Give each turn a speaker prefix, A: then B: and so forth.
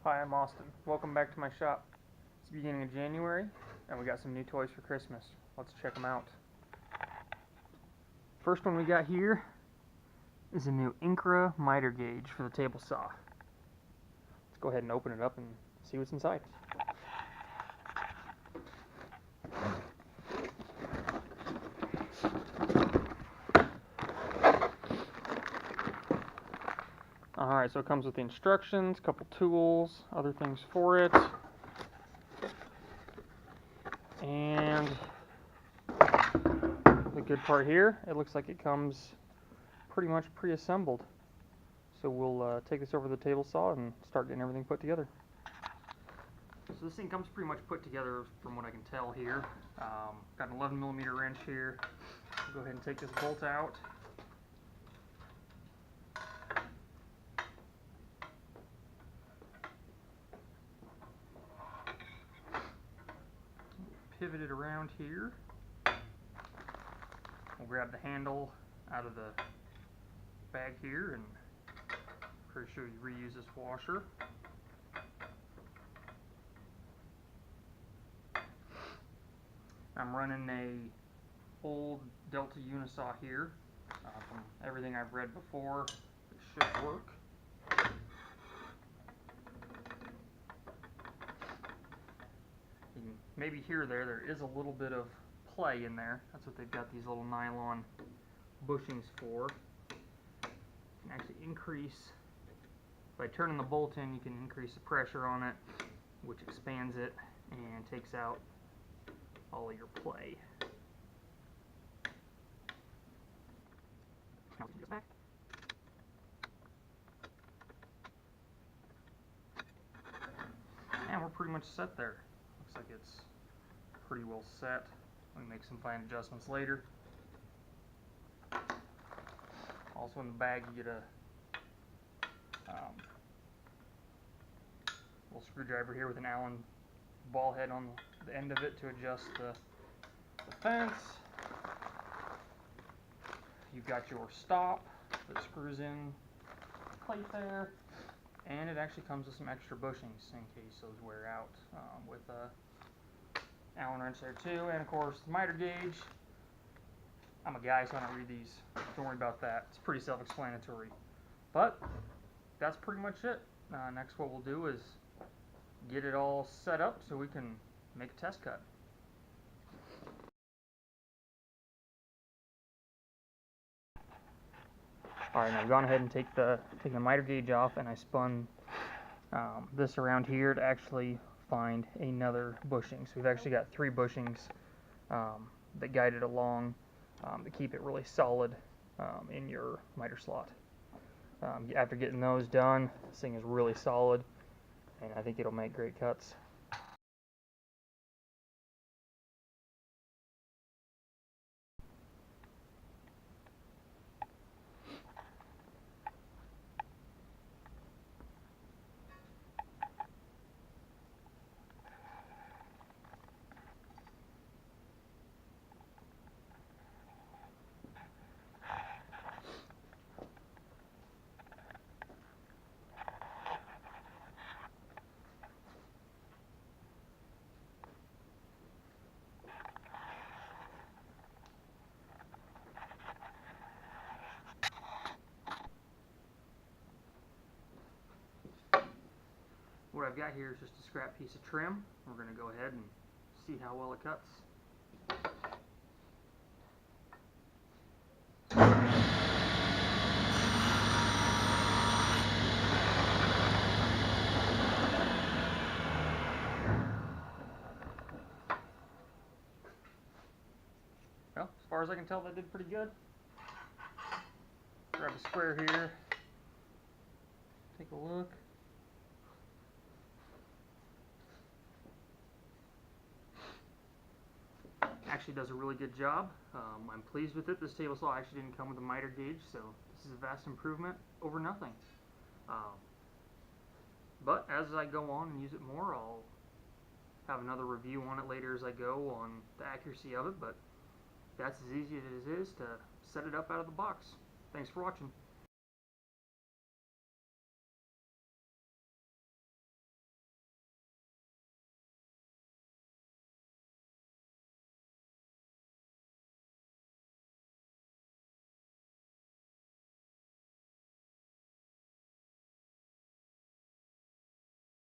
A: Hi, I'm Austin. Welcome back to my shop. It's the beginning of January, and we got some new toys for Christmas. Let's check them out. First one we got here is a new Incra Miter gauge for the table saw. Let's go ahead and open it up and see what's inside. Alright, so it comes with the instructions, a couple tools, other things for it. And the good part here, it looks like it comes pretty much pre-assembled. So we'll take this over to the table saw and start getting everything put together. So this thing comes pretty much put together from what I can tell here. Got an 11mm wrench here. I'll go ahead and take this bolt out. Pivot it around here. We'll grab the handle out of the bag here, and pretty sure you reuse this washer. I'm running a old Delta Unisaw here. From everything I've read before, it should work. You can maybe hear there is a little bit of play in there. That's what they've got these little nylon bushings for. You can actually increase, by turning the bolt in, you can increase the pressure on it, which expands it and takes out all of your play. Now we can get back. And we're pretty much set there. Looks like it's pretty well set. We can make some fine adjustments later. Also in the bag you get a little screwdriver here with an Allen ball head on the end of it to adjust the fence. You've got your stop that screws in plate there, and it actually comes with some extra bushings in case those wear out, with a Allen wrench there too, and of course the miter gauge. I'm a guy, so I don't read these. Don't worry about that. It's pretty self-explanatory. But that's pretty much it. Next, what we'll do is get it all set up so we can make a test cut. Alright, now I've gone ahead and taken the miter gauge off, and I spun this around here to actually find another bushing. So we've actually got 3 bushings that guide it along to keep it really solid in your miter slot. After getting those done, this thing is really solid, and I think it'll make great cuts. What I've got here is just a scrap piece of trim. We're going to go ahead and see how well it cuts. Well, as far as I can tell, that did pretty good. Grab a square here. Take a look. Actually does a really good job. I'm pleased with it. This table saw actually didn't come with a miter gauge, so this is a vast improvement over nothing. But as I go on and use it more, I'll have another review on it later as I go on the accuracy of it, but that's as easy as it is to set it up out of the box. Thanks for watching.